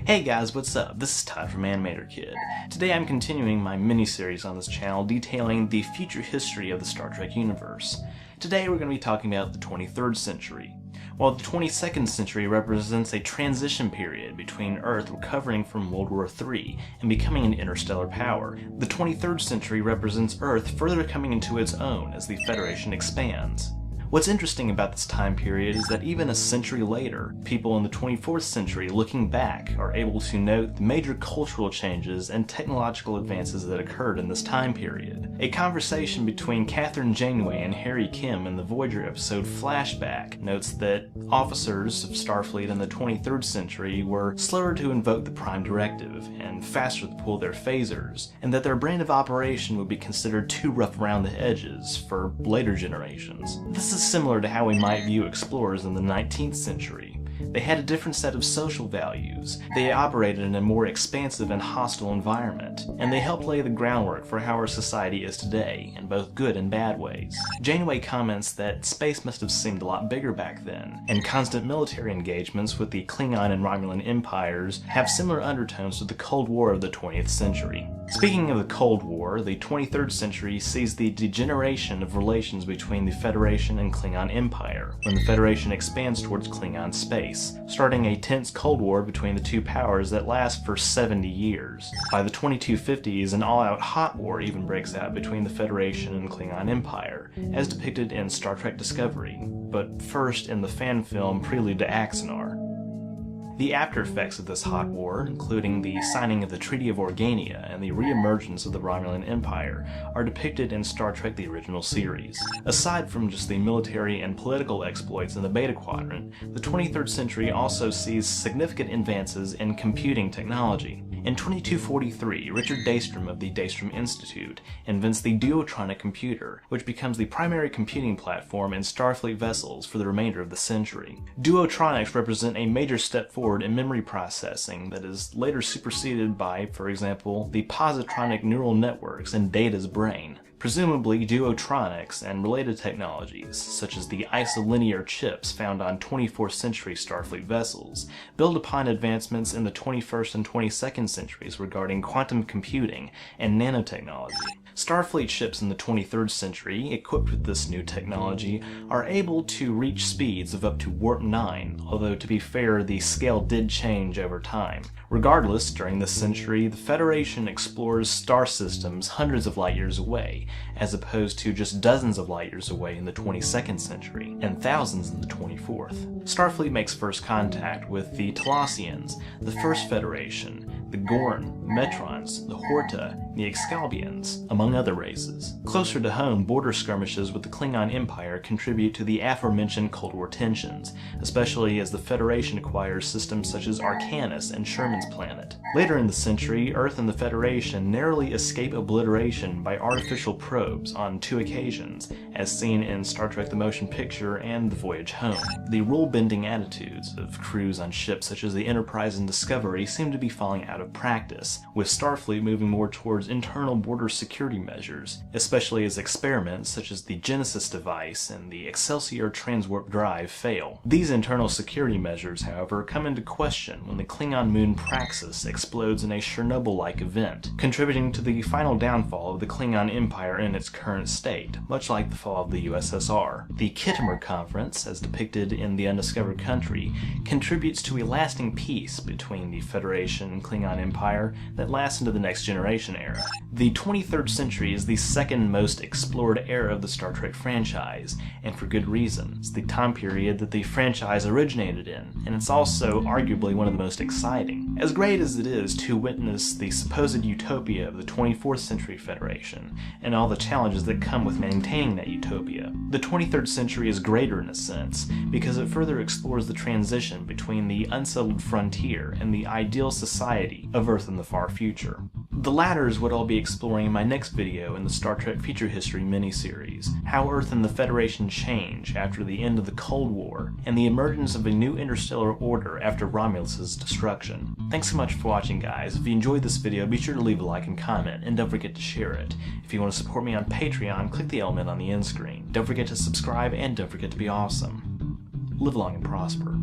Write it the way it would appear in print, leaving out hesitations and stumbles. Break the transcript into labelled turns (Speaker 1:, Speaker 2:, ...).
Speaker 1: Hey guys, what's up? This is Todd from Animator Kid. Today I'm continuing my mini-series on this channel detailing the future history of the Star Trek universe. Today we're going to be talking about the 23rd century. While the 22nd century represents a transition period between Earth recovering from World War III and becoming an interstellar power, the 23rd century represents Earth further coming into its own as the Federation expands. What's interesting about this time period is that even a century later, people in the 24th century looking back are able to note the major cultural changes and technological advances that occurred in this time period. A conversation between Catherine Janeway and Harry Kim in the Voyager episode Flashback notes that officers of Starfleet in the 23rd century were slower to invoke the Prime Directive and faster to pull their phasers, and that their brand of operation would be considered too rough around the edges for later generations. This is similar to how we might view explorers in the 19th century. They had a different set of social values, they operated in a more expansive and hostile environment, and they helped lay the groundwork for how our society is today, in both good and bad ways. Janeway comments that space must have seemed a lot bigger back then, and constant military engagements with the Klingon and Romulan empires have similar undertones to the Cold War of the 20th century. Speaking of the Cold War, the 23rd century sees the degeneration of relations between the Federation and Klingon Empire, when the Federation expands towards Klingon space, starting a tense Cold War between the two powers that lasts for 70 years. By the 2250s, an all-out hot war even breaks out between the Federation and Klingon Empire, as depicted in Star Trek Discovery, but first in the fan film Prelude to Axanar. The after effects of this hot war, including the signing of the Treaty of Organia and the re-emergence of the Romulan Empire, are depicted in Star Trek the original series. Aside from just the military and political exploits in the Beta Quadrant, the 23rd century also sees significant advances in computing technology. In 2243, Richard Daystrom of the Daystrom Institute invents the duotronic computer, which becomes the primary computing platform in Starfleet vessels for the remainder of the century. Duotronics represent a major step forward in memory processing that is later superseded by, for example, the positronic neural networks in Data's brain. Presumably, duotronics and related technologies, such as the isolinear chips found on 24th century Starfleet vessels, build upon advancements in the 21st and 22nd centuries regarding quantum computing and nanotechnology. Starfleet ships in the 23rd century, equipped with this new technology, are able to reach speeds of up to warp 9, although to be fair, the scale did change over time. Regardless, during this century, the Federation explores star systems hundreds of light years away, as opposed to just dozens of light years away in the 22nd century, and thousands in the 24th. Starfleet makes first contact with the Talassians, the First Federation, the Gorn, the Metrons, the Horta, and the Excalbians, among other races. Closer to home, border skirmishes with the Klingon Empire contribute to the aforementioned Cold War tensions, especially as the Federation acquires systems such as Arcanus and Sherman's planet. Later in the century, Earth and the Federation narrowly escape obliteration by artificial probes on 2 occasions, as seen in Star Trek the Motion Picture and The Voyage Home. The rule-bending attitudes of crews on ships such as the Enterprise and Discovery seem to be falling out of practice, with Starfleet moving more towards internal border security measures, especially as experiments such as the Genesis device and the Excelsior transwarp drive fail. These internal security measures, however, come into question when the Klingon moon Praxis explodes in a Chernobyl-like event, contributing to the final downfall of the Klingon Empire in its current state, much like the fall of the USSR. The Khitomer Conference, as depicted in The Undiscovered Country, contributes to a lasting peace between the Federation and Klingon Empire that lasts into the Next Generation era. The 23rd century is the second most explored era of the Star Trek franchise, and for good reason. It's the time period that the franchise originated in, and it's also arguably one of the most exciting. As great as it is to witness the supposed utopia of the 24th century Federation, and all the challenges that come with maintaining that utopia, the 23rd century is greater in a sense, because it further explores the transition between the unsettled frontier and the ideal society of Earth in the far future. The latter is what I'll be exploring in my next video in the Star Trek Future History miniseries, how Earth and the Federation change after the end of the Cold War, and the emergence of a new interstellar order after Romulus' destruction. Thanks so much for watching, guys. If you enjoyed this video, be sure to leave a like and comment, and don't forget to share it. If you want to support me on Patreon, click the element on the end screen. Don't forget to subscribe, and don't forget to be awesome. Live long and prosper.